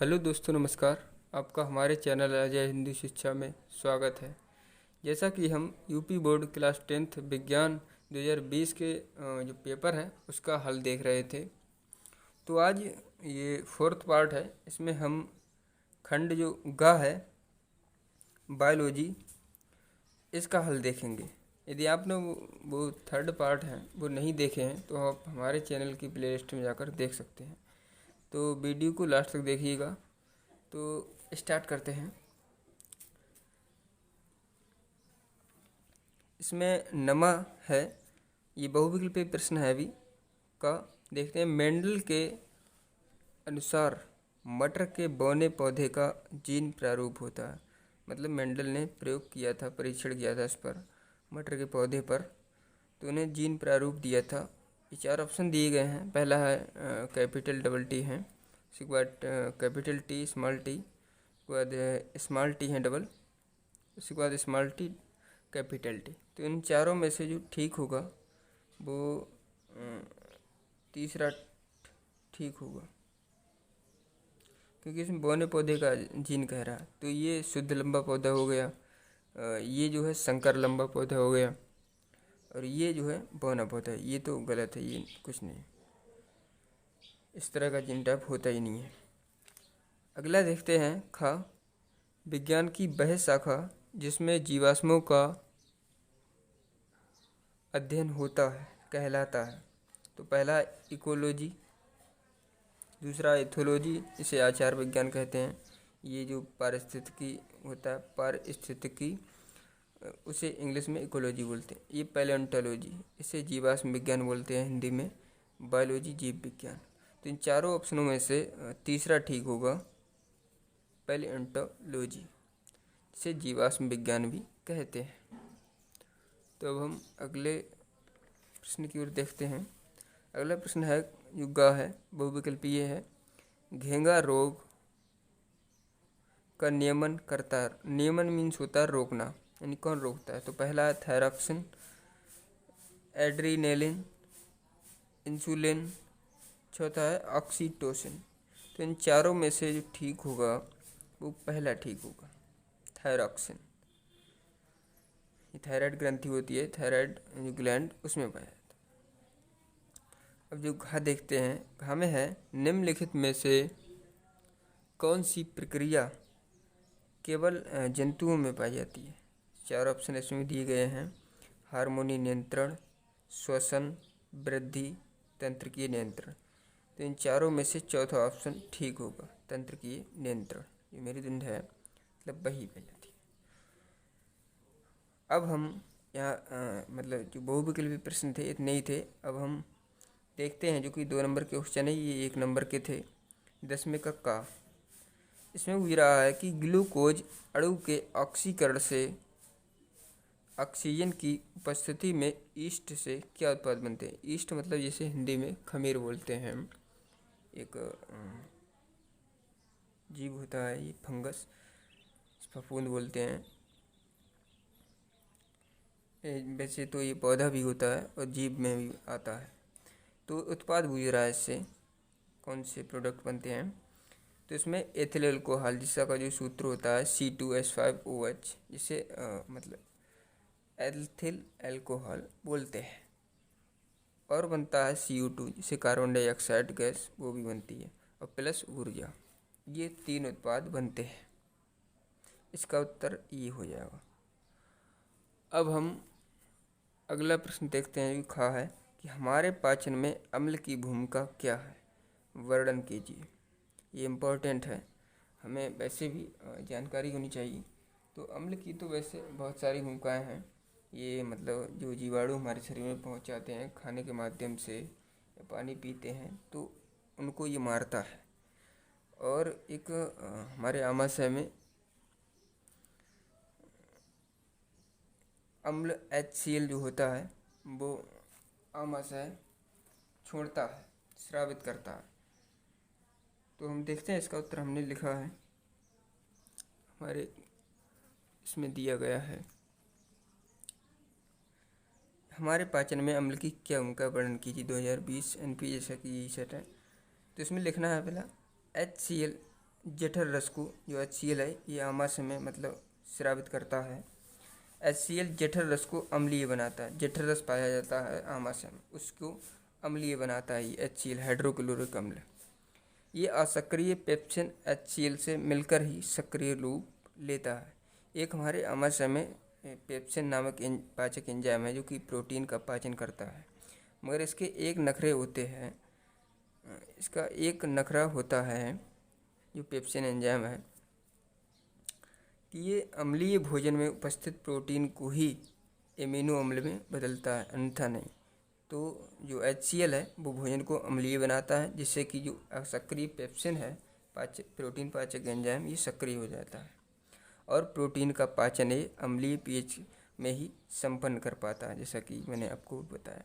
Hello दोस्तों, नमस्कार। आपका हमारे चैनल अजय हिंदी शिक्षा में स्वागत है। जैसा कि हम यूपी बोर्ड क्लास 10th विज्ञान 2020 के जो पेपर है उसका हल देख रहे थे। तो आज ये फोर्थ पार्ट है। इसमें हम खंड जो ग है बायोलॉजी, इसका हल देखेंगे। यदि आपने वो थर्ड पार्ट है वो नहीं देखे हैं तो आप हमारे चैनल की प्लेलिस्ट में जाकर देख सकते हैं। तो वीडियो को लास्ट तक देखिएगा। तो स्टार्ट करते हैं। इसमें नमा है, ये बहुविकल्पीय प्रश्न है अभी का। देखते हैं, मेंडल के अनुसार मटर के बौने पौधे का जीन प्रारूप होता है। मतलब मेंडल ने प्रयोग किया था, परीक्षण किया था इस पर, मटर के पौधे पर, तो उन्हें जीन प्रारूप दिया था। ये 4 ऑप्शन दिए गए हैं। पहला है कैपिटल डबल टी है, उसके बाद कैपिटल टी स्मॉल टी, उसके बाद स्मॉल टी है डबल, उसके बाद स्मॉल टी कैपिटल टी। तो इन चारों में से जो ठीक होगा वो तीसरा ठीक होगा, क्योंकि इसमें बौने पौधे का जीन कह रहा है। तो ये शुद्ध लंबा पौधा हो गया, ये जो है संकर लंबा पौधा हो गया, और ये जो है बौना पौधा है। ये तो गलत है, ये कुछ नहीं, इस तरह का जीन टाइप होता ही नहीं है। अगला देखते हैं, खा विज्ञान की वह शाखा जिसमें जीवाश्मों का अध्ययन होता है कहलाता है। तो पहला इकोलॉजी, दूसरा एथोलॉजी, इसे आचार विज्ञान कहते हैं। ये जो पारिस्थितिकी होता है, पारिस्थितिकी, उसे इंग्लिश में इकोलॉजी बोलते हैं। ये पैलेंटोलॉजी, इसे जीवाश्म विज्ञान बोलते हैं हिंदी में। बायोलॉजी जीव विज्ञान। तो इन चारों ऑप्शनों में से तीसरा ठीक होगा, पैलेंटोलॉजी, इसे जीवाश्म विज्ञान भी कहते हैं। तो अब हम अगले प्रश्न की ओर देखते हैं। अगला प्रश्न है जो ग है, बहुविकल्पीय है। घेंगा रोग का नियमन करता है। नियमन मीन्स होता है रोकना, यानी कौन रोकता है। तो पहला है थायरॉक्सिन, एड्रीनेलिन, इंसुलिन, चौथा है ऑक्सीटोसिन। तो इन चारों में से जो ठीक होगा वो पहला ठीक होगा, थायरॉक्सिन। ये थायराइड ग्रंथि होती है, थायराइड जो ग्लैंड, उसमें पाया जाता है। अब जो घा देखते हैं, घा में है निम्नलिखित में से कौन सी प्रक्रिया केवल जंतुओं में पाई जाती है। 4 ऑप्शन इसमें दिए गए हैं। हार्मोनी नियंत्रण, श्वसन, वृद्धि, तंत्रिकीय नियंत्रण। तो इन चारों में से चौथा ऑप्शन ठीक होगा, तंत्रिकीय नियंत्रण। ये मेरुदंड है, मतलब वही पाई जाती है। अब हम यहाँ मतलब जो बहुविकल्पी प्रश्न थे इतने ही थे। अब हम देखते हैं जो कि 2 नंबर के क्वेश्चन है, ये 1 नंबर के थे। 10वें का इसमें पूछ रहा है कि ग्लूकोज अणु के ऑक्सीकरण से ऑक्सीजन की उपस्थिति में ईस्ट से क्या उत्पाद बनते हैं। ईस्ट मतलब जैसे हिंदी में खमीर बोलते हैं हम, एक जीव होता है, ये फंगस, फफूंद बोलते हैं। वैसे तो ये पौधा भी होता है और जीव में भी आता है। तो उत्पाद पूछ रहा है, इससे कौन से प्रोडक्ट बनते हैं। तो इसमें एथिल अल्कोहल, जिसका जो सूत्र होता है C2H5OH, जिसे मतलब एथिल अल्कोहल बोलते हैं। और बनता है CO2, जिसे कार्बन डाइऑक्साइड गैस, वो भी बनती है, और प्लस ऊर्जा। ये 3 उत्पाद बनते हैं। इसका उत्तर ये हो जाएगा। अब हम अगला प्रश्न देखते हैं, जो खा है कि हमारे पाचन में अम्ल की भूमिका क्या है, वर्णन कीजिए। ये इम्पोर्टेंट है, हमें वैसे भी जानकारी होनी चाहिए। तो अम्ल की तो वैसे बहुत सारी भूमिकाएं हैं। ये मतलब जो जीवाणु हमारे शरीर में पहुंच जाते हैं खाने के माध्यम से या पानी पीते हैं, तो उनको ये मारता है। और एक हमारे आमाशय में अम्ल HCl जो होता है वो आमाशय छोड़ता है, स्रावित करता है। तो हम देखते हैं, इसका उत्तर हमने लिखा है, हमारे इसमें दिया गया है। हमारे पाचन में अम्ल की क्या भूमिका, वर्णन कीजिए। 2020 NP जैसा कि यही सेट है। तो इसमें लिखना है पहला HCl जठर रस को, जो HCl है, ये आमाशय में मतलब स्रावित करता है। HCl जठर रस को अम्लीय बनाता है। जठर रस पाया जाता है आमाशय में, उसको अम्लीय बनाता है ये HCl, हाइड्रोक्लोरिक अम्ल। ये असक्रिय पेप्सिन HCl से मिलकर ही सक्रिय रूप लेता है। एक हमारे आमाशय में पेप्सिन नामक पाचक एंजाइम है जो कि प्रोटीन का पाचन करता है, मगर इसके एक नखरे होते हैं। इसका एक नखरा होता है जो पेप्सिन एंजाइम है कि ये अम्लीय भोजन में उपस्थित प्रोटीन को ही एमिनो अम्ल में बदलता है, अन्यथा नहीं। तो जो HCl है वो भोजन को अम्लीय बनाता है, जिससे कि जो असक्रिय पेप्सिन है, प्रोटीन पाचक एंजाइम, ये सक्रिय हो जाता है और प्रोटीन का पाचन ये अम्लीय pH में ही संपन्न कर पाता है, जैसा कि मैंने आपको बताया।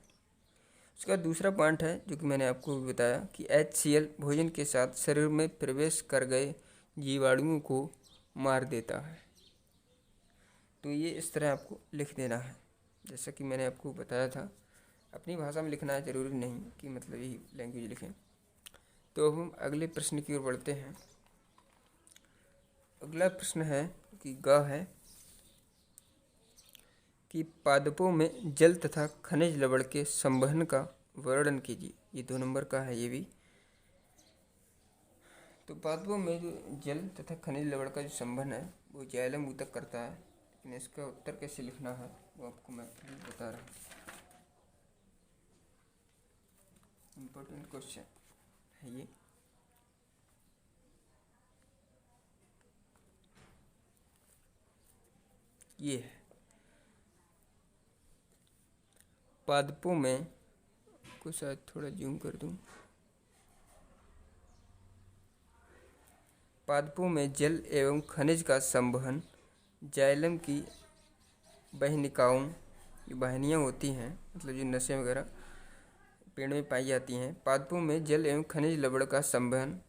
उसका दूसरा पॉइंट है जो कि मैंने आपको बताया कि HCl भोजन के साथ शरीर में प्रवेश कर गए जीवाणुओं को मार देता है। तो ये इस तरह आपको लिख देना है, जैसा कि मैंने आपको बताया था। अपनी भाषा में लिखना है, ज़रूरी नहीं कि मतलब यही लैंग्वेज लिखें। तो अब हम अगले प्रश्न की ओर बढ़ते हैं। अगला प्रश्न है कि ग है कि पादपों में जल तथा खनिज लवण के संवहन का वर्णन कीजिए। ये 2 नंबर का है ये भी। तो पादपों में जो जल तथा खनिज लवण का जो संवहन है वो जाइलम ऊतक करता है, लेकिन इसका उत्तर कैसे लिखना है वो आपको मैं बता रहा हूँ। इम्पोर्टेंट क्वेश्चन है ये है पादपों में, को शायद थोड़ा जूम कर दूं। पादपों में जल एवं खनिज का संवहन जाइलम की वाहिनिकाओं, जो वाहिनियाँ होती हैं, मतलब जो नसें वगैरह पेड़ में पाई जाती हैं। पादपों में जल एवं खनिज लवण का संवहन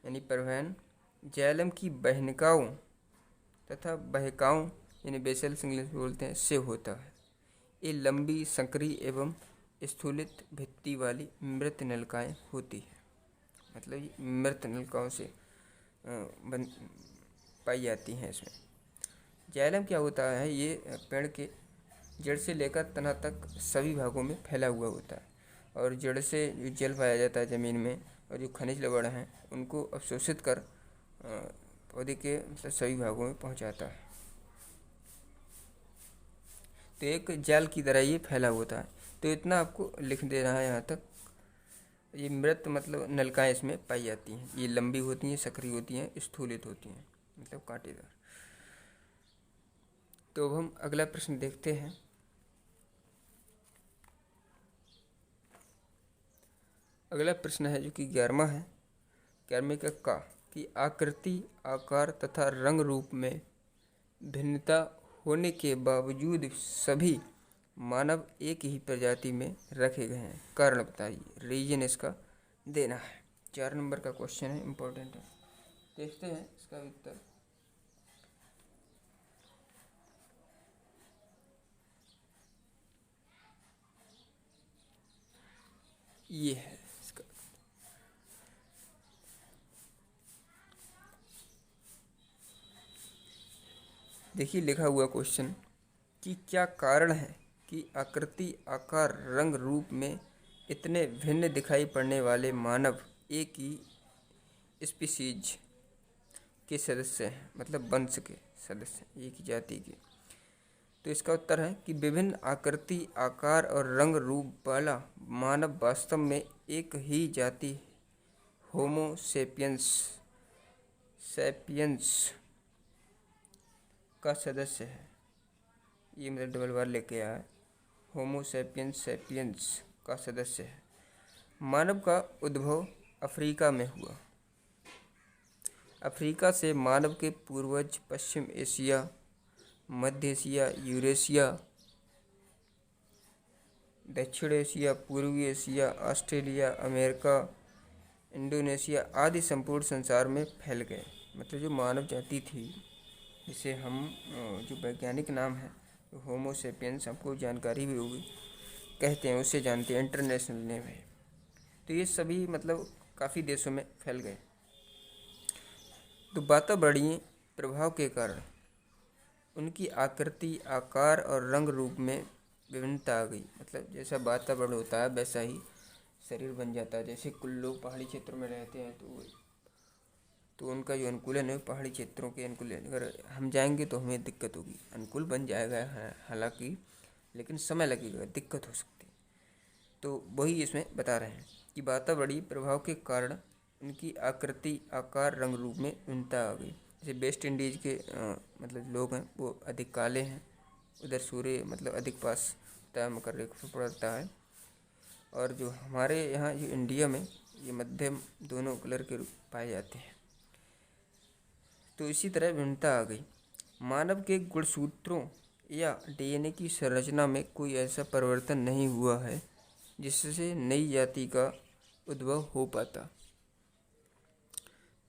यानी परिवहन जाइलम की वाहिनिकाओं तथा वाहिकाओं यानी बेसेल्स इंग्लिश में बोलते हैं, से होता है। ये लंबी, संकरी एवं स्थूलित भित्ति वाली मृत नलिकाएँ होती हैं, मतलब ये मृत नलिकाओं से पाई जाती हैं। इसमें जाइलम क्या होता है, ये पेड़ के जड़ से लेकर तना तक सभी भागों में फैला हुआ होता है, और जड़ से जो जल पाया जाता है ज़मीन में, और जो खनिज लवण हैं उनको अवशोषित कर पौधे के मतलब सभी भागों में पहुंचाता है। तो एक जाल की तरह ये फैला होता है। तो इतना आपको लिख देना है यहाँ तक। ये मृत मतलब नलिकाएँ इसमें पाई जाती हैं। ये लंबी होती हैं, सक्रिय होती हैं, स्थूलित होती हैं, मतलब कांटेदार। तो अब हम अगला प्रश्न देखते हैं। अगला प्रश्न है जो कि 11वां है। 11वें का कि आकृति, आकार तथा रंग रूप में भिन्नता होने के बावजूद सभी मानव एक ही प्रजाति में रखे गए हैं, कारण बताइए। रीजन इसका देना है। 4 नंबर का क्वेश्चन है, इम्पोर्टेंट है। देखते हैं इसका उत्तर। ये है इसका। देखिए लिखा हुआ क्वेश्चन कि क्या कारण है कि आकृति, आकार, रंग रूप में इतने भिन्न दिखाई पड़ने वाले मानव एक ही स्पीसीज के सदस्य हैं, मतलब वंश के सदस्य, एक ही जाति के। तो इसका उत्तर है कि विभिन्न आकृति, आकार और रंग रूप वाला मानव वास्तव में एक ही जाति होमो सैपियंस का सदस्य है। ये मतलब डबल बार लेके आया है, होमो सैपियंस का सदस्य है। मानव का उद्भव अफ्रीका में हुआ। अफ्रीका से मानव के पूर्वज पश्चिम एशिया, मध्य एशिया, यूरेशिया, दक्षिण एशिया, पूर्वी एशिया, ऑस्ट्रेलिया, अमेरिका, इंडोनेशिया आदि संपूर्ण संसार में फैल गए। मतलब जो मानव जाति थी, जिसे हम जो वैज्ञानिक नाम है होमो सेपियंस, आपको जानकारी भी होगी, कहते हैं, उससे जानते हैं, इंटरनेशनल नेम है। तो ये सभी मतलब काफ़ी देशों में फैल गए। तो वातावरणीय प्रभाव के कारण उनकी आकृति, आकार और रंग रूप में विभिन्नता आ गई। मतलब जैसा वातावरण होता है वैसा ही शरीर बन जाता है। जैसे कुछ लोग पहाड़ी क्षेत्रों में रहते हैं तो उनका जो अनुकूलन है पहाड़ी क्षेत्रों के अनुकूल, अगर हम जाएंगे तो हमें दिक्कत होगी। अनुकूल बन जाएगा हालांकि, लेकिन समय लगेगा, दिक्कत हो सकती है। तो वही इसमें बता रहे हैं कि वातावरणीय प्रभाव के कारण उनकी आकृति, आकार, रंग रूप में भिन्नता आ गई। जैसे वेस्ट इंडीज़ के मतलब लोग हैं वो अधिक काले हैं, उधर सूर्य मतलब अधिक पास तय मकर रेखा पर पड़ता है, और जो हमारे यहाँ जो इंडिया में ये मध्यम दोनों कलर के पाए जाते हैं। तो इसी तरह भिन्नता आ गई। मानव के गुणसूत्रों या डीएनए की संरचना में कोई ऐसा परिवर्तन नहीं हुआ है जिससे नई जाति का उद्भव हो पाता।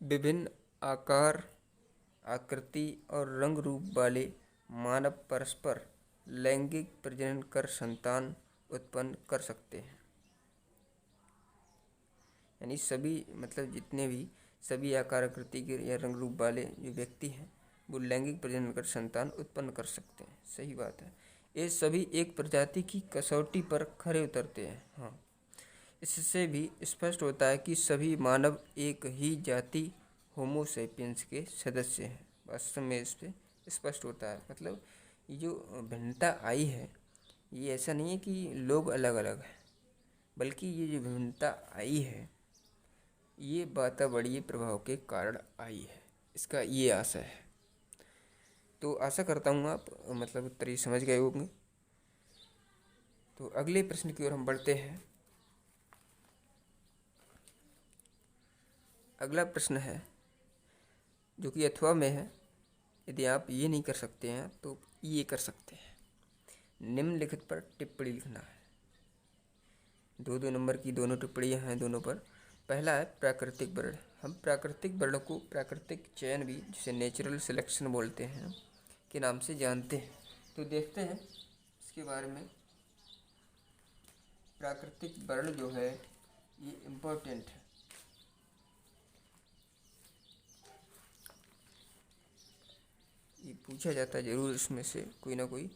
विभिन्न आकार, आकृति और रंग रूप वाले मानव परस्पर लैंगिक प्रजनन कर संतान उत्पन्न कर सकते हैं। यानी सभी मतलब जितने भी सभी आकार, आकृति के या रंग रूप वाले जो व्यक्ति हैं वो लैंगिक प्रजनन कर संतान उत्पन्न कर सकते हैं। सही बात है। ये सभी एक प्रजाति की कसौटी पर खरे उतरते हैं। हाँ, इससे भी स्पष्ट होता है कि सभी मानव एक ही जाति होमो सैपियंस के सदस्य हैं। वास्तव में इस पे स्पष्ट होता है। मतलब ये जो भिन्नता आई है ये ऐसा नहीं है कि लोग अलग अलग हैं, बल्कि ये जो भिन्नता आई है ये वातावरणीय प्रभाव के कारण आई है, इसका ये आशा है। तो आशा करता हूँ आप मतलब उत्तर समझ गए होंगे। तो अगले प्रश्न की ओर हम बढ़ते हैं। अगला प्रश्न है जो कि अथवा में है। यदि आप ये नहीं कर सकते हैं तो ये कर सकते हैं। निम्नलिखित पर टिप्पणी लिखना है। 2-2 नंबर की दोनों टिप्पणियाँ हैं दोनों पर। पहला है प्राकृतिक वर्ण। हम प्राकृतिक वर्ण को प्राकृतिक चयन भी, जिसे नेचुरल सिलेक्शन बोलते हैं, के नाम से जानते हैं। तो देखते हैं इसके बारे में। प्राकृतिक वर्ण जो है ये इम्पोर्टेंट है। ये पूछा जाता है जरूर, इसमें से कोई ना कोई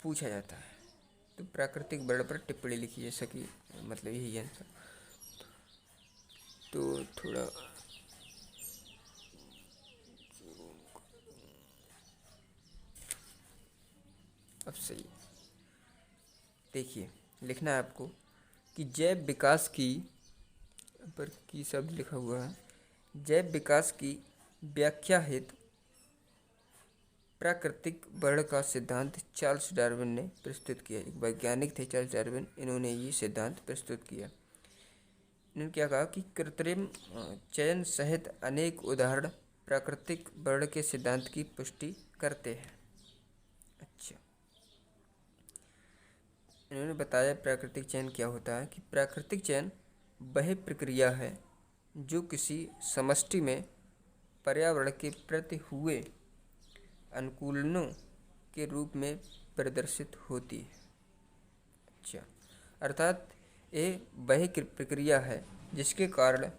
पूछा जाता है। तो प्राकृतिक वर्ण पर टिप्पणी लिखिए, जैसा कि मतलब यही आंसर। तो थोड़ा अब सही देखिए, लिखना है आपको कि जैव विकास की पर की शब्द लिखा हुआ है। जैव विकास की व्याख्या हेतु प्राकृतिक वर्ण का सिद्धांत चार्ल्स डार्विन ने प्रस्तुत किया। एक वैज्ञानिक थे चार्ल्स डार्विन, इन्होंने ये सिद्धांत प्रस्तुत किया। इन्होंने क्या कहा कि कृत्रिम चयन सहित अनेक उदाहरण प्राकृतिक वर्ण के सिद्धांत की पुष्टि करते हैं। अच्छा, इन्होंने बताया प्राकृतिक चयन क्या होता है कि प्राकृतिक चयन वह प्रक्रिया है जो किसी समष्टि में पर्यावरण के प्रति हुए अनुकूलनों के रूप में प्रदर्शित होती है। अच्छा, अर्थात ये वह प्रक्रिया है जिसके कारण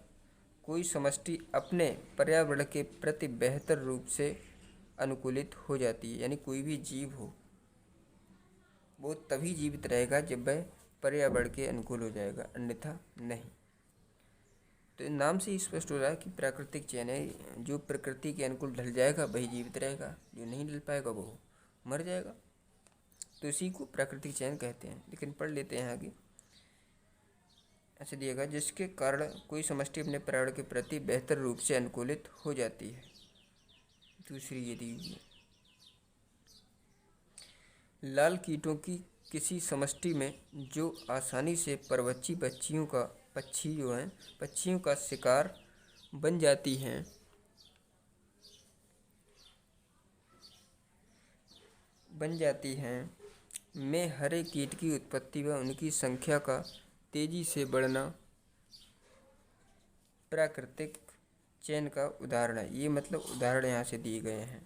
कोई समष्टि अपने पर्यावरण के प्रति बेहतर रूप से अनुकूलित हो जाती है। यानी कोई भी जीव हो वो तभी जीवित रहेगा जब वह पर्यावरण के अनुकूल हो जाएगा, अन्यथा नहीं। तो नाम से ही स्पष्ट हो रहा है कि प्राकृतिक चयन है, जो प्रकृति के अनुकूल ढल जाएगा वही जीवित रहेगा, जो नहीं ढल पाएगा वो मर जाएगा। तो इसी को प्राकृतिक चयन कहते हैं। लेकिन पढ़ लेते हैं आगे। ऐसे दिएगा जिसके कारण कोई समष्टि अपने पर्यावरण के प्रति बेहतर रूप से अनुकूलित हो जाती है। दूसरी ये दी हुई है, लाल कीटों की किसी समष्टि में जो आसानी से परवच्छी पक्षियों का शिकार बन जाती हैं में हरे कीट की उत्पत्ति व उनकी संख्या का तेजी से बढ़ना प्राकृतिक चयन का उदाहरण है। ये मतलब उदाहरण यहाँ से दिए गए हैं।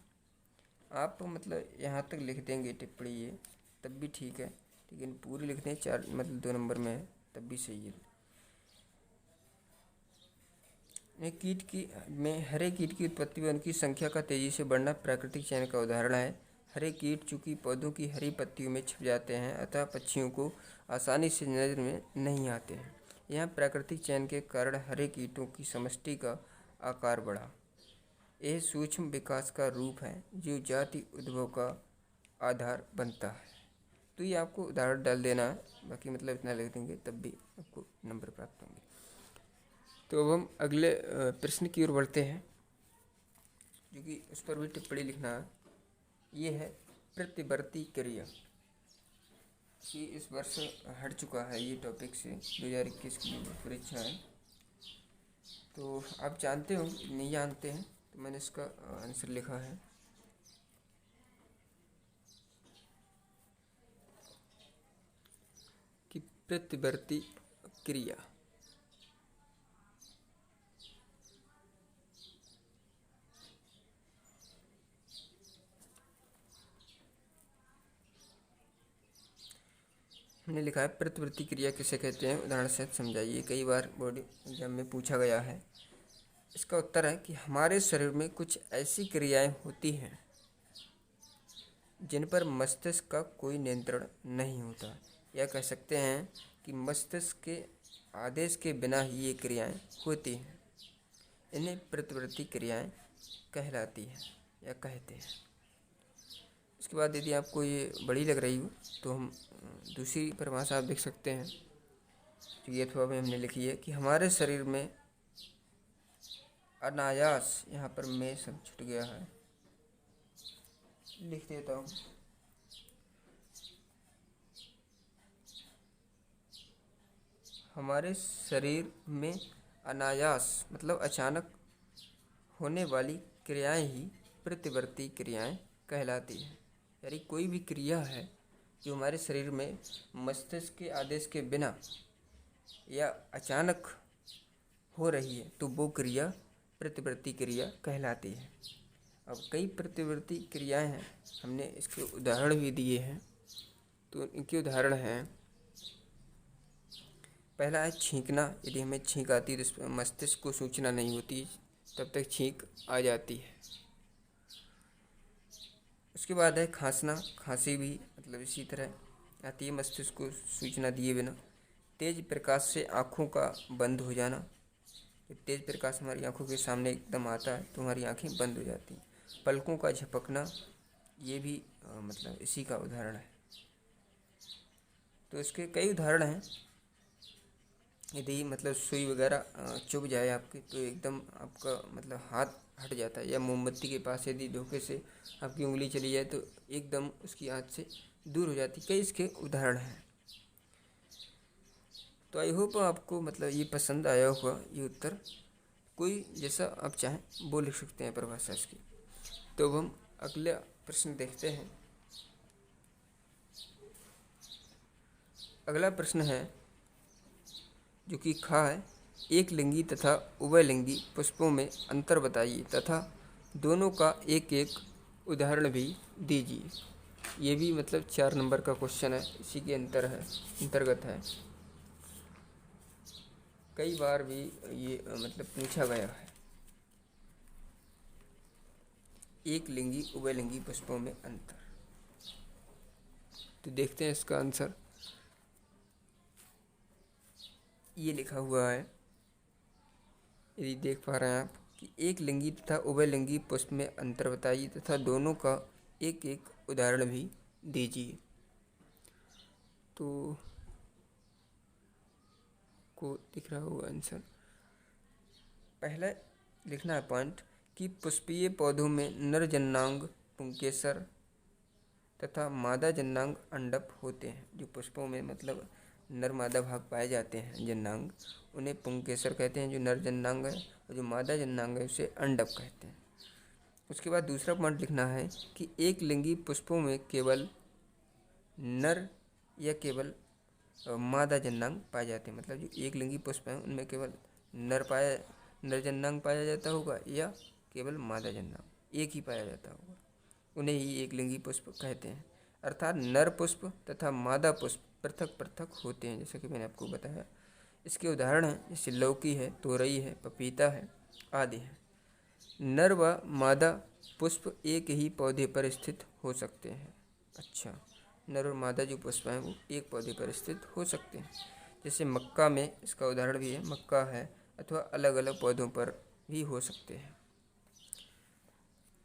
आप मतलब यहाँ तक लिख देंगे टिप्पणी ये तब भी ठीक है, लेकिन पूरी लिख दें 4 मतलब 2 नंबर में है तब भी सही है। कीट की में हरे कीट की उत्पत्ति व उनकी संख्या का तेजी से बढ़ना प्राकृतिक चयन का उदाहरण है। हरे कीट चूंकि पौधों की हरी पत्तियों में छिप जाते हैं अतः पक्षियों को आसानी से नजर में नहीं आते हैं। यहाँ प्राकृतिक चयन के कारण हरे कीटों की समष्टि का आकार बढ़ा। यह सूक्ष्म विकास का रूप है जो जाति उद्भव का आधार बनता है। तो ये आपको उदाहरण डाल देना है, बाकी मतलब इतना लिख देंगे तब भी आपको नंबर प्राप्त होंगे। तो अब हम अगले प्रश्न की ओर बढ़ते हैं, जो कि उस पर भी टिप्पणी लिखना है। ये है प्रतिवर्ती क्रिया। कि इस वर्ष हट चुका है ये टॉपिक से 2021 की परीक्षा है। तो आप जानते हो नहीं जानते हैं, तो मैंने इसका आंसर लिखा है। कि प्रतिवर्ती क्रिया हमने लिखा है प्रतिवर्ती क्रिया किसे कहते हैं, उदाहरण से समझाइए। कई बार बोर्ड एग्जाम में पूछा गया है। इसका उत्तर है कि हमारे शरीर में कुछ ऐसी क्रियाएं होती हैं जिन पर मस्तिष्क का कोई नियंत्रण नहीं होता, या कह सकते हैं कि मस्तिष्क के आदेश के बिना ही ये क्रियाएं होती हैं। इन्हें प्रतिवर्ती क्रियाएं कहलाती हैं या कहते हैं। इसके बाद यदि आपको ये बड़ी लग रही हो तो हम दूसरी परिभाषा आप देख सकते हैं, जो ये थोड़ा में हमने लिखी है कि हमारे शरीर में अनायास, यहाँ पर मैं सब छूट गया है, लिख देता हूँ। हमारे शरीर में अनायास मतलब अचानक होने वाली क्रियाएं ही प्रतिवर्ती क्रियाएं कहलाती हैं। यानी कोई भी क्रिया है जो हमारे शरीर में मस्तिष्क के आदेश के बिना या अचानक हो रही है तो वो क्रिया प्रतिवर्ती क्रिया कहलाती है। अब कई प्रतिवर्ती क्रियाएं हैं, हमने इसके उदाहरण भी दिए हैं। तो इनके उदाहरण हैं, पहला है छींकना। यदि हमें छींक आती है तो मस्तिष्क को सूचना नहीं होती, तब तक छींक आ जाती है। उसके बाद है खांसना। खांसी भी मतलब इसी तरह आती है मस्तिष्क को सूचना दिए बिना। तेज प्रकाश से आँखों का बंद हो जाना। जब तेज प्रकाश हमारी आँखों के सामने एकदम आता है तो हमारी आँखें बंद हो जाती हैं। पलकों का झपकना, ये भी मतलब इसी का उदाहरण है। तो इसके कई उदाहरण हैं। यदि मतलब सुई वगैरह चुभ जाए आपके तो एकदम आपका मतलब हाथ हट जाता है, या मोमबत्ती के पास यदि धोखे से आपकी उंगली चली जाए तो एकदम उसकी हाथ से दूर हो जाती। कई इसके उदाहरण हैं। तो आई होप आपको मतलब ये पसंद आया होगा ये उत्तर। कोई जैसा आप चाहें वो लिख सकते हैं परिभाषा इसकी। तो अब हम अगला प्रश्न देखते हैं। अगला प्रश्न है जो कि खा है, एक लिंगी तथा उभयलिंगी पुष्पों में अंतर बताइए तथा दोनों का एक एक उदाहरण भी दीजिए। ये भी मतलब 4 नंबर का क्वेश्चन है, इसी के अंतर्गत है। कई बार भी ये मतलब पूछा गया है। एक लिंगी उभयलिंगी पुष्पों में अंतर। तो देखते हैं इसका आंसर। ये लिखा हुआ है, यदि देख पा रहे हैं आप, कि एक लिंगी तथा उभयलिंगी पुष्प में अंतर बताइए तथा दोनों का एक एक उदाहरण भी दीजिए। तो को दिख रहा होगा आंसर। पहला लिखना है पॉइंट कि पुष्पीय पौधों में नर जन्नांग पुंकेसर तथा मादा जन्नांग अंडप होते हैं। जो पुष्पों में मतलब नर मादा भाग पाए जाते हैं जन्नांग, उन्हें पुंकेसर कहते हैं जो नर जन्नांग है, और जो मादा जन्नांग है उसे अंडप कहते हैं। उसके बाद दूसरा पॉइंट लिखना है कि एक लिंगी पुष्पों में केवल नर या केवल मादा जन्नांग पाए जाते हैं। मतलब जो एक लिंगी पुष्प हैं उनमें केवल नर जन्नांग पाया जाता होगा या केवल मादा जन्नांग एक ही पाया जाता होगा, उन्हें ही एक लिंगी पुष्प कहते हैं। अर्थात नर पुष्प तथा मादा पुष्प पृथक पृथक होते हैं, जैसा कि मैंने आपको बताया। इसके उदाहरण हैं जैसे लौकी है, तोरई है, पपीता है, आदि हैं। नर व मादा पुष्प एक ही पौधे पर स्थित हो सकते हैं। अच्छा, नर और मादा जो पुष्प हैं वो एक पौधे पर स्थित हो सकते हैं। जैसे मक्का में इसका उदाहरण भी है, मक्का है, अथवा अलग अलग पौधों पर भी हो सकते हैं।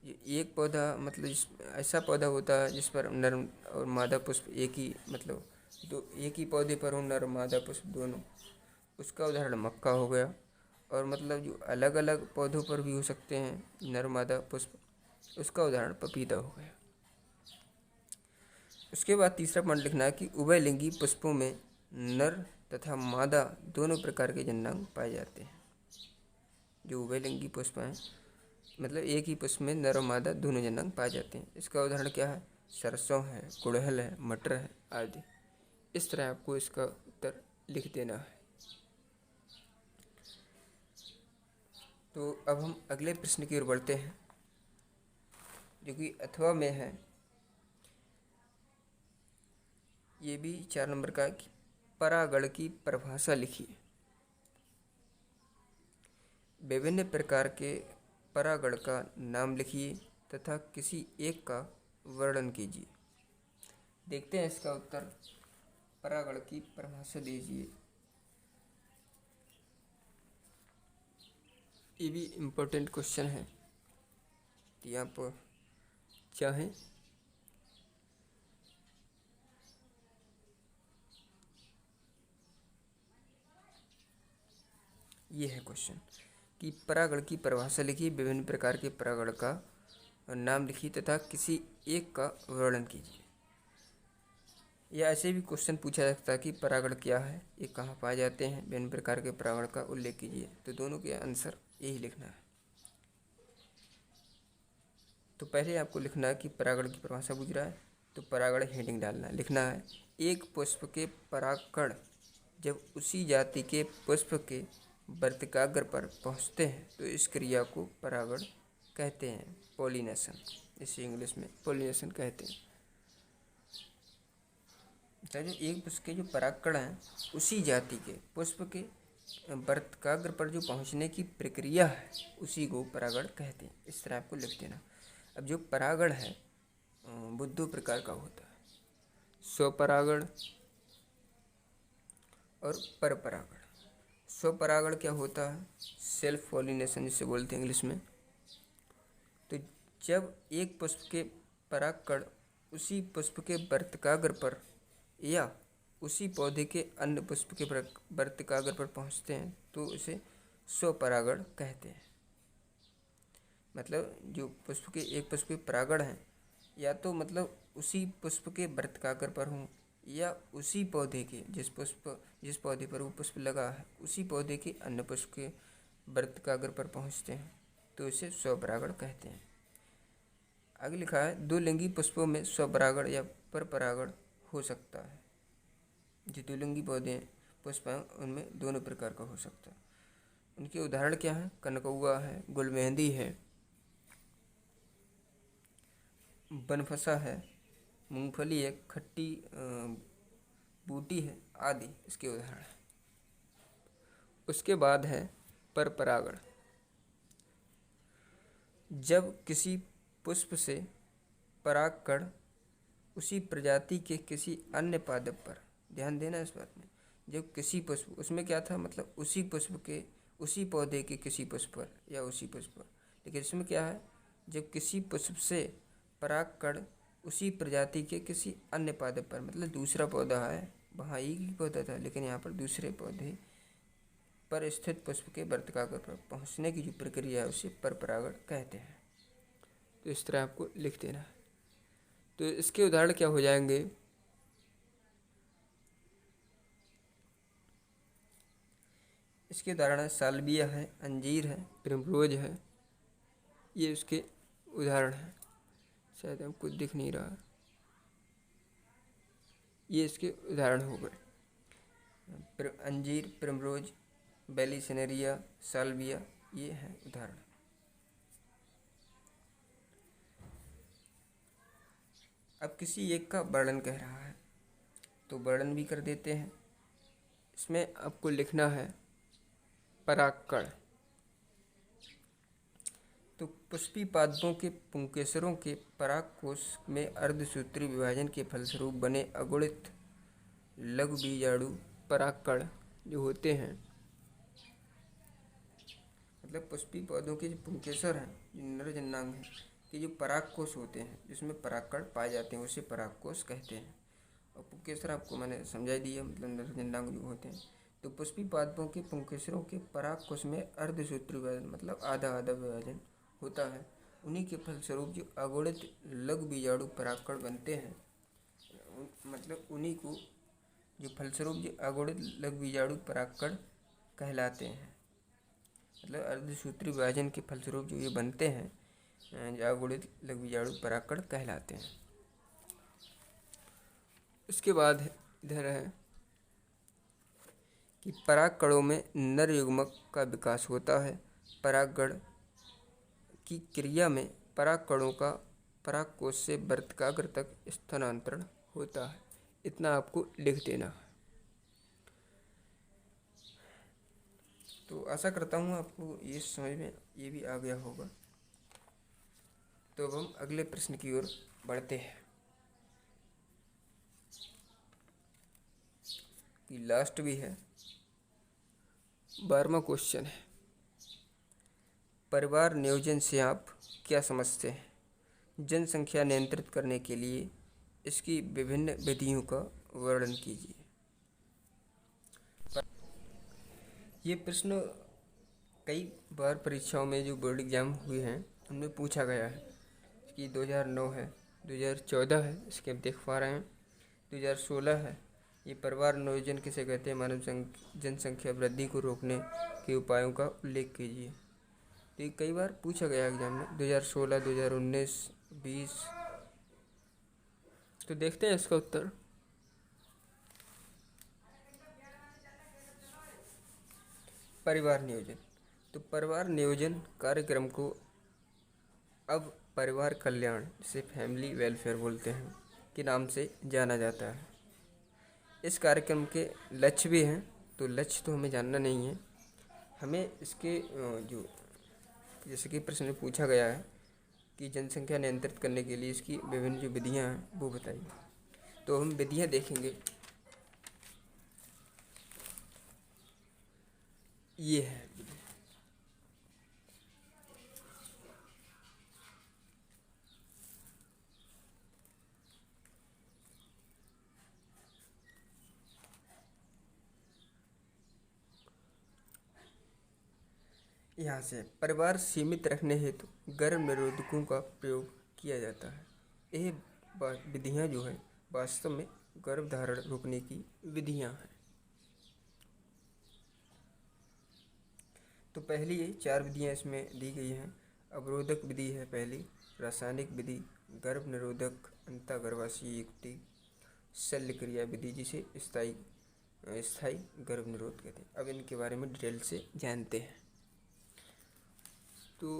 ये एक पौधा मतलब ऐसा पौधा होता है जिस पर नर और मादा पुष्प एक ही मतलब दो एक ही पौधे पर हो नर और मादा पुष्प दोनों, उसका उदाहरण मक्का हो गया। और मतलब जो अलग अलग पौधों पर भी हो सकते हैं नर मादा पुष्प, उसका उदाहरण पपीता हो गया। उसके बाद तीसरा पॉइंट लिखना है कि उभयलिंगी पुष्पों में नर तथा मादा दोनों प्रकार के जननांग पाए जाते हैं। जो उभयलिंगी पुष्प हैं मतलब एक ही पुष्प में नर और मादा दोनों जननांग पाए जाते हैं। इसका उदाहरण क्या है? सरसों है, गुड़हल है, मटर है आदि। इस तरह आपको इसका उत्तर लिख देना है। तो अब हम अगले प्रश्न की ओर बढ़ते हैं जो कि अथवा में है। ये भी 4 नंबर का कि परागण की परिभाषा लिखिए। विभिन्न प्रकार के परागण का नाम लिखिए तथा किसी एक का वर्णन कीजिए। देखते हैं इसका उत्तर। परागण की परिभाषा दीजिए। ये भी इम्पोर्टेंट क्वेश्चन है, तो आप चाहें ये है क्वेश्चन कि परागण की परिभाषा लिखिए, विभिन्न प्रकार के परागण का नाम लिखिए तथा किसी एक का वर्णन कीजिए। या ऐसे भी क्वेश्चन पूछा जा सकता है कि परागण क्या है, ये कहाँ पाए जाते हैं, विभिन्न प्रकार के परागण का उल्लेख कीजिए। तो दोनों के आंसर यही लिखना है। तो पहले आपको लिखना है कि परागण की परिभाषा पूछ रहा है तो परागण हेडिंग डालना है। लिखना है एक पुष्प के परागकण जब उसी जाति के पुष्प के वर्तिकाग्र पर पहुँचते हैं तो इस क्रिया को परागण कहते हैं, पॉलिनेशन। इसे इंग्लिश में पॉलिनेशन कहते हैं। जो एक पुष्प के जो परागकण हैं उसी जाति के पुष्प के वर्तिकाग्र पर जो पहुँचने की प्रक्रिया है उसी को परागण कहते हैं। इस तरह आपको लिख देना। अब जो परागण है वो 2 प्रकार का होता है, स्वपरागण और परपरागण। स्वपरागण क्या होता है? सेल्फ पॉलिनेशन जिसे बोलते हैं इंग्लिश में। तो जब एक पुष्प के परागकण उसी पुष्प के वर्तिकाग्र पर या उसी पौधे के अन्य पुष्प के वर्तिकाग्र पर पहुंचते हैं तो इसे स्वपरागण कहते हैं। मतलब जो पुष्प के एक पुष्प के परागण हैं या तो मतलब उसी पुष्प के वर्तिकाग्र पर हों या उसी पौधे के जिस पौधे पर वो पुष्प लगा है उसी पौधे के अन्य पुष्प के वर्तिकाग्र पर पहुंचते हैं तो इसे स्वपरागण कहते हैं। आगे लिखा है 2 लिंगी पुष्पों में स्वपरागण या परपरागण हो सकता है। जो 2 लिंगी पौधे पुष्प हैं उनमें दोनों प्रकार का हो सकता है। उनके उदाहरण क्या हैं? कनकौआ है, गुलमेहंदी है, बनफसा है, मूंगफली है, खट्टी बूटी है आदि इसके उदाहरण हैं। उसके बाद है परपरागण। जब किसी पुष्प से परागकण उसी प्रजाति के किसी अन्य पादप पर, ध्यान देना इस बात में, जब किसी पुष्प, उसमें क्या था मतलब उसी पुष्प के उसी पौधे के किसी पुष्प पर या उसी पुष्प पर, लेकिन इसमें क्या है जब किसी पुष्प से परागकण उसी प्रजाति के किसी अन्य पादप पर, मतलब दूसरा पौधा है वहाँ एक ही पौधा था लेकिन यहाँ पर दूसरे पौधे पर स्थित पुष्प के वर्तिकाग्र पर पहुँचने की जो प्रक्रिया है उसे परपरागण कहते हैं। तो इस तरह आपको लिख देना है। तो इसके उदाहरण क्या हो जाएंगे? इसके उदाहरण है साल्विया है, अंजीर है, प्रिमरोज है। ये उसके उदाहरण हैं। शायद आपको दिख नहीं रहा, ये इसके उदाहरण हो गए। अंजीर, प्रिमरोज, बेलिसेनेरिया, साल्विया, ये हैं उदाहरण। अब किसी एक का वर्णन कह रहा है तो वर्णन भी कर देते हैं। इसमें आपको लिखना है परागकण। तो पुष्पी पादपों के पुंकेसरों के परागकोश में अर्धसूत्री विभाजन के फलस्वरूप बने अगुणित लघु बीजाणु परागकण जो होते हैं, मतलब पुष्पी पौधों के जो पुंकेसर हैं, जो नर जननांग हैं, कि जो परागकोश होते हैं जिसमें परागकण पाए जाते हैं उसे परागकोश कहते हैं। और पुंकेसर आपको मैंने समझा दिया, मतलब नर जननांग जो होते हैं। तो पुष्पी पादपों के पुंकेसरों के परागकोश में अर्धसूत्री विभाजन मतलब आधा आधा विभाजन होता है। उन्हीं के फलस्वरूप जो अगुणित लघु बीजाणु परागकण बनते हैं, मतलब उन्हीं को जो फलस्वरूप जो अगुणित लघु बीजाणु परागकण कहलाते हैं। मतलब अर्धसूत्री विभाजन के फलस्वरूप जो ये बनते हैं, जो अगुणित लघु बीजाणु परागकण कहलाते हैं। उसके बाद इधर है कि परागकणों में नर युग्मक का विकास होता है। परागण की क्रिया में परागकणों का परागकोश से वर्तिकाग्र तक स्थानांतरण होता है। इतना आपको लिख देना है। तो आशा करता हूँ आपको ये समझ में ये भी आ गया होगा। तो अब हम अगले प्रश्न की ओर बढ़ते हैं कि लास्ट भी है, 12वां क्वेश्चन है, परिवार नियोजन से आप क्या समझते हैं? जनसंख्या नियंत्रित करने के लिए इसकी विभिन्न विधियों का वर्णन कीजिए। ये प्रश्न कई बार परीक्षाओं में जो बोर्ड एग्जाम हुए हैं उनमें पूछा गया है कि 2009 है, 2014 है, इसके आप देख पा रहे हैं, 2016 है। ये परिवार नियोजन किसे कहते हैं? मानव जनसंख्या वृद्धि को रोकने के उपायों का उल्लेख कीजिए। तो ये कई बार पूछा गया एग्जाम में, 2016, 2019, 20। तो देखते हैं इसका उत्तर। परिवार नियोजन। तो परिवार नियोजन कार्यक्रम को अब परिवार कल्याण, जिसे फैमिली वेलफेयर बोलते हैं, के नाम से जाना जाता है। इस कार्यक्रम के लक्ष्य भी हैं, तो लक्ष्य तो हमें जानना नहीं है, हमें इसके जो जैसे कि प्रश्न में पूछा गया है कि जनसंख्या नियंत्रित करने के लिए इसकी विभिन्न जो विधियाँ हैं वो बताइए। तो हम विधियाँ देखेंगे। ये है यहाँ से, परिवार सीमित रखने हेतु गर्भ निरोधकों का प्रयोग किया जाता है। यह विधियाँ जो है वास्तव में गर्भधारण रोकने की विधियाँ हैं। तो पहली ये 4 विधियाँ इसमें दी गई हैं। अवरोधक विधि है पहली, रासायनिक विधि, गर्भ निरोधक, अंतःगर्भाशयी युक्ति, शल्य क्रिया विधि, जिसे स्थायी गर्भ निरोध कहते हैं। अब इनके बारे में डिटेल से जानते हैं। तो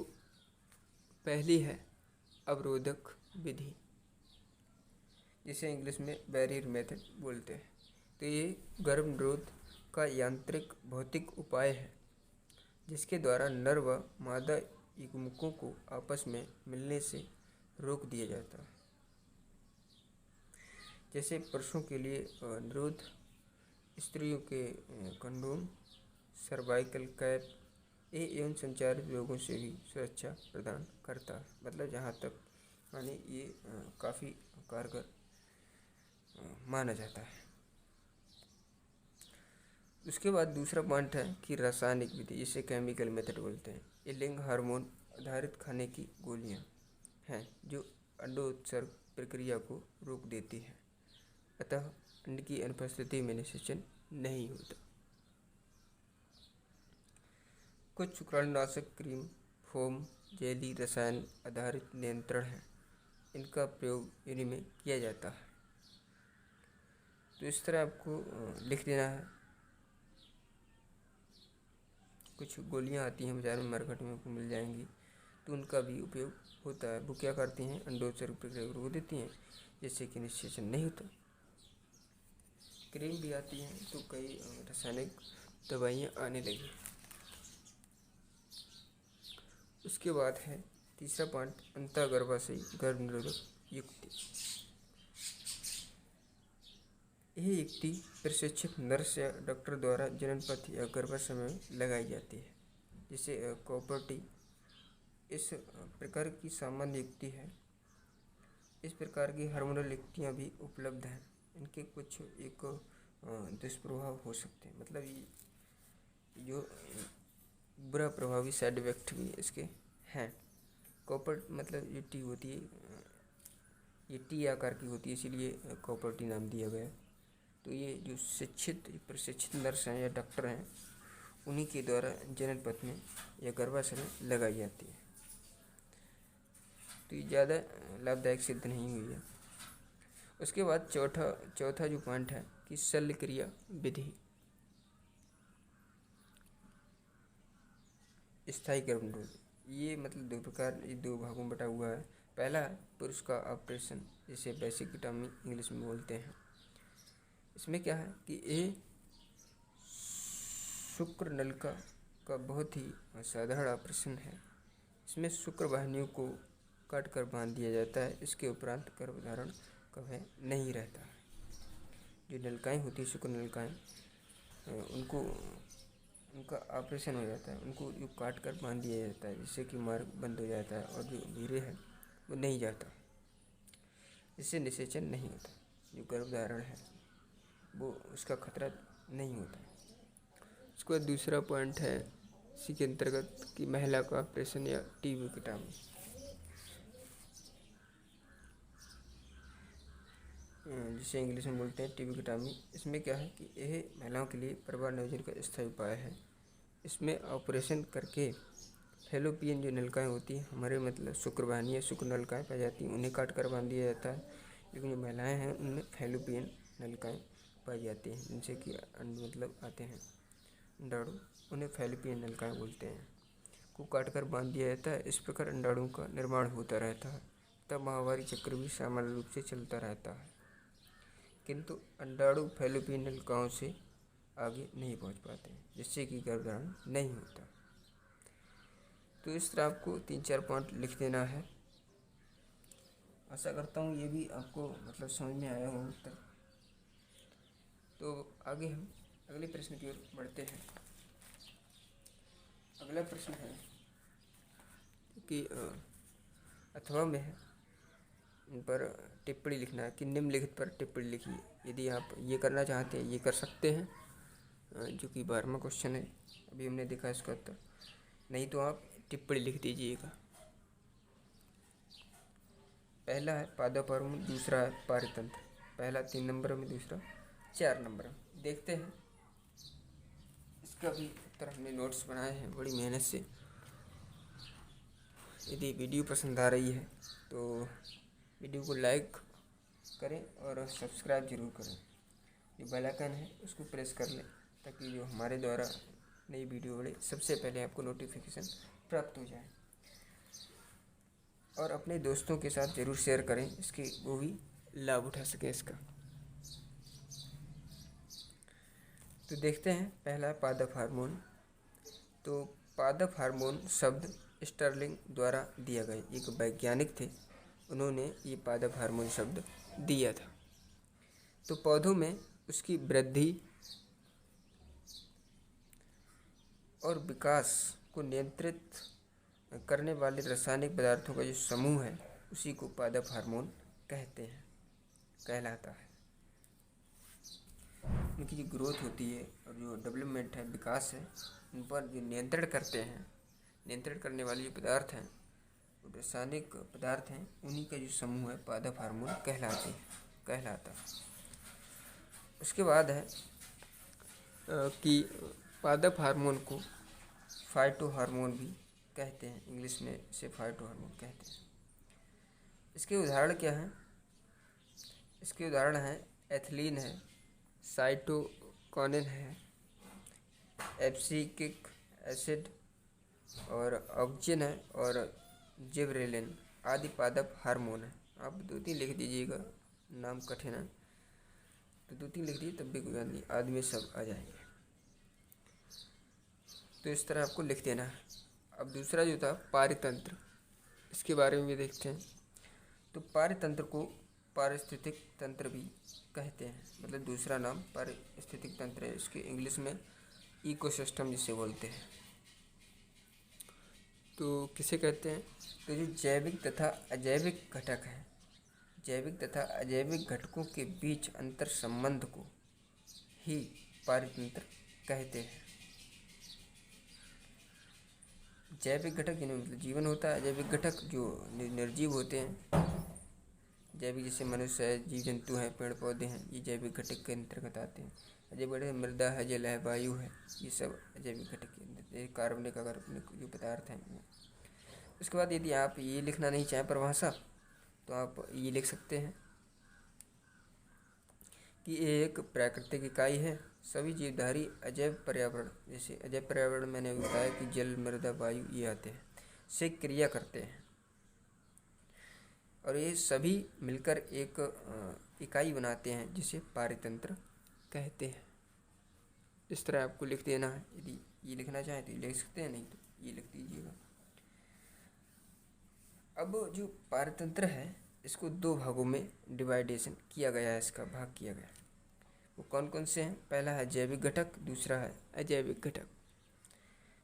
पहली है अवरोधक विधि, जिसे इंग्लिश में बैरियर मेथड बोलते हैं। तो ये गर्भ निरोध का यांत्रिक भौतिक उपाय है जिसके द्वारा नर व मादा युग्मकों को आपस में मिलने से रोक दिया जाता है। जैसे पुरुषों के लिए निरोध, स्त्रियों के कंडोम, सर्वाइकल कैप, ये यौन संचारित रोगों से भी सुरक्षा प्रदान करता है। मतलब जहाँ तक माने ये काफ़ी कारगर माना जाता है। उसके बाद दूसरा पॉइंट है कि रासायनिक विधि, जिसे केमिकल मेथड बोलते हैं। ये लिंग हार्मोन आधारित खाने की गोलियाँ हैं जो अंडोत्सर्ग प्रक्रिया को रोक देती है, अतः अंड की अनुपस्थिति में निषेचन नहीं होता। कुछ शुक्राणुनाशक क्रीम, फोम, जेली रसायन आधारित नियंत्रण है, इनका प्रयोग इन्हीं में किया जाता है। तो इस तरह आपको लिख देना है। कुछ गोलियां आती हैं बाजार में, मार्केट में आपको मिल जाएंगी, तो उनका भी उपयोग होता है। वो क्या करती हैं? अंडोत्सर्ग प्रक्रिया को रोक देती हैं, जिससे कि निषेचन नहीं होता। क्रीम भी आती हैं, तो कई रासायनिक दवाइयाँ आने लगी। उसके बाद है तीसरा पॉइंट, अंतःगर्भाशयी गर्भनिरोधक युक्ति। यह युक्ति प्रशिक्षित नर्स या डॉक्टर द्वारा जनन पथ या गर्भाशय में लगाई जाती है, जिसे कॉपर्टी इस प्रकार की सामान्य युक्ति है। इस प्रकार की हार्मोनल युक्तियाँ भी उपलब्ध हैं। इनके कुछ एक दुष्प्रभाव हो सकते हैं, मतलब ये जो बुरा प्रभावी साइड इफेक्ट भी इसके हैं। कॉपर मतलब ये टी होती है, ये टी आकार की होती है, इसीलिए कॉपर्टी नाम दिया गया। तो ये जो प्रशिक्षित नर्स हैं या डॉक्टर हैं, उन्हीं के द्वारा जनन पथ में या गर्भाशय में लगाई जाती है। तो ये ज़्यादा लाभदायक सिद्ध नहीं हुई है। उसके बाद चौथा जो पॉइंट है कि शल्य क्रिया विधि। स्थायी गर्भनिरोध, ये मतलब दो भागों में बटा हुआ है। पहला है पुरुष का ऑपरेशन, जिसे वेसिक्टॉमी इंग्लिश में बोलते हैं। इसमें क्या है कि ये शुक्र नलिका का बहुत ही साधारण ऑपरेशन है। इसमें शुक्र वाहिनियों को काट कर बांध दिया जाता है। इसके उपरांत गर्भधारण का भय नहीं रहता है। जो नलिकाएँ होती हैं, शुक्र नलिकाएँ, उनका ऑपरेशन हो जाता है, उनको जो काट कर बांध दिया जाता है, जिससे कि मार्ग बंद हो जाता है और जो वीर्य है वो नहीं जाता, इससे निषेचन नहीं होता। जो गर्भधारण है वो उसका खतरा नहीं होता। उसके बाद दूसरा पॉइंट है इसी के अंतर्गत कि महिला का ऑपरेशन या टीबीक्टॉमी। जिसे इंग्लिश में बोलते हैं टीबीक्टॉमी। इसमें क्या है कि यह महिलाओं के लिए प्रभाव नियोजन का स्थायी उपाय है। इसमें ऑपरेशन करके फैलोपियन जो नलिकाएँ होती हैं, हमारे मतलब शुक्रवाहिनी या शुक्र नलिकाएँ पाई जाती हैं, उन्हें काट कर बांध दिया जाता है। लेकिन जो महिलाएँ हैं उनमें फैलोपियन नलिकाएँ पाई जाती हैं, जिनसे कि मतलब आते हैं अंडाणु, उन्हें फैलोपियन नलिकाएँ बोलते हैं, को काट कर बांध दिया जाता है। इस प्रकार अंडाणुओं का निर्माण होता रहता है, तब माहवारी चक्र भी सामान्य रूप से चलता रहता है, किंतु अंडाणु फैलोपियन नलिकाओं से आगे नहीं पहुंच पाते, जिससे कि गर्भधारण नहीं होता। तो इस तरह आपको 3-4 पॉइंट लिख देना है। आशा करता हूँ ये भी आपको मतलब समझ में आया हो उत्तर। तो आगे हम अगले प्रश्न की ओर बढ़ते हैं। अगला प्रश्न है कि अथवा में है, इन पर टिप्पणी लिखना है कि निम्नलिखित पर टिप्पणी लिखिए। यदि आप ये करना चाहते हैं ये कर सकते हैं, जो कि 12वां क्वेश्चन है, अभी हमने देखा इसका उत्तर। नहीं तो आप टिप्पणी लिख दीजिएगा। पहला है पादप हार्मोन, दूसरा है पारतंत्र। पहला 3 नंबर में, दूसरा 4 नंबर में। देखते हैं इसका भी उत्तर। हमने नोट्स बनाए हैं बड़ी मेहनत से। यदि वीडियो पसंद आ रही है तो वीडियो को लाइक करें और सब्सक्राइब जरूर करें। जो बेल आइकन है उसको प्रेस कर लें, ताकि जो हमारे द्वारा नई वीडियो बने सबसे पहले आपको नोटिफिकेशन प्राप्त हो जाए। और अपने दोस्तों के साथ ज़रूर शेयर करें, इसके वो भी लाभ उठा सकें इसका। तो देखते हैं पहला पादप हार्मोन। तो पादप हार्मोन शब्द स्टर्लिंग द्वारा दिया गया, एक वैज्ञानिक थे, उन्होंने ये पादप हार्मोन शब्द दिया था। तो पौधों में उसकी वृद्धि और विकास को नियंत्रित करने वाले रासायनिक पदार्थों का जो समूह है उसी को पादप हार्मोन कहलाता है। उनकी जो ग्रोथ होती है और जो डेवलपमेंट है, विकास है, उन पर जो नियंत्रण करते हैं, नियंत्रण करने वाले जो पदार्थ हैं, रासायनिक पदार्थ हैं, उन्हीं का जो समूह है पादप हार्मोन कहलाता है। उसके बाद है कि पादप हार्मोन को फाइटो हार्मोन भी कहते हैं, इंग्लिश में इसे फाइटो हार्मोन कहते हैं। इसके उदाहरण क्या हैं? इसके उदाहरण हैं एथिलीन है, साइटोकिनिन है, एब्सिक्सिक एसिड और ऑक्सिन है और जिबरेलिन आदि पादप हार्मोन है। आप 2-3 लिख दीजिएगा, नाम कठिन है तो 2-3 लिख दीजिए, तब भी कोई बात नहीं, आदि में सब आ जाएंगे। तो इस तरह आपको लिख देना है। अब दूसरा जो था पारितंत्र, इसके बारे में भी देखते हैं। तो पारितंत्र को पारिस्थितिक तंत्र भी कहते हैं, मतलब दूसरा नाम पारिस्थितिक तंत्र है। इसके इंग्लिश में इकोसिस्टम जिसे बोलते हैं। तो किसे कहते हैं? तो जो जैविक तथा अजैविक घटक हैं, जैविक तथा अजैविक घटकों के बीच अंतर संबंध को ही पारितंत्र कहते हैं। जैविक घटक जिनमें मतलब जीवन होता है, अजैविक घटक जो निर्जीव होते हैं। जैविक जैसे मनुष्य है, जीव जंतु हैं, पेड़ पौधे हैं, ये जैविक घटक के अंतर्गत आते हैं। अजैविक घटक मृदा है, जल है, वायु है, ये सब अजैविक घटक के अंदर, ये कार्बनिक अकार्बनिक जो पदार्थ हैं। उसके बाद यदि आप ये लिखना नहीं चाहें परिभाषा, तो आप ये लिख सकते हैं कि एक प्राकृतिक इकाई है। सभी जीवधारी अजैव पर्यावरण, जैसे अजैव पर्यावरण मैंने बताया कि जल, मृदा, वायु ये आते हैं, से क्रिया करते हैं और ये सभी मिलकर एक इकाई बनाते हैं जिसे पारितंत्र कहते हैं। इस तरह आपको लिख देना है। यदि ये लिखना चाहें तो ये लिख सकते हैं, नहीं तो ये लिख दीजिएगा। अब जो पारितंत्र है इसको दो भागों में डिवाइडेशन किया गया है, इसका भाग किया गया है। वो कौन कौन से हैं? पहला है जैविक घटक, दूसरा है अजैविक घटक।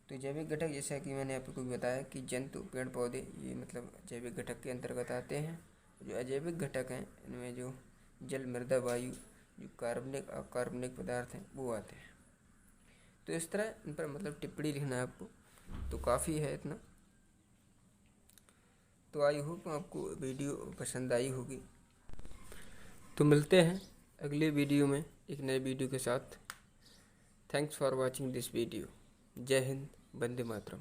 तो जैविक घटक जैसा कि मैंने आपको बताया कि जंतु, पेड़ पौधे, ये मतलब जैविक घटक के अंतर्गत आते हैं। जो अजैविक घटक हैं इनमें जो जल, मृदा, वायु, जो कार्बनिक अकार्बनिक पदार्थ हैं वो आते हैं। तो इस तरह इन पर मतलब टिप्पणी लिखना है आपको, तो काफ़ी है इतना। तो आई होप आपको वीडियो पसंद आई होगी। तो मिलते हैं अगले वीडियो में एक नए वीडियो के साथ। Thanks for watching this video. जय हिंद, वंदे मातरम।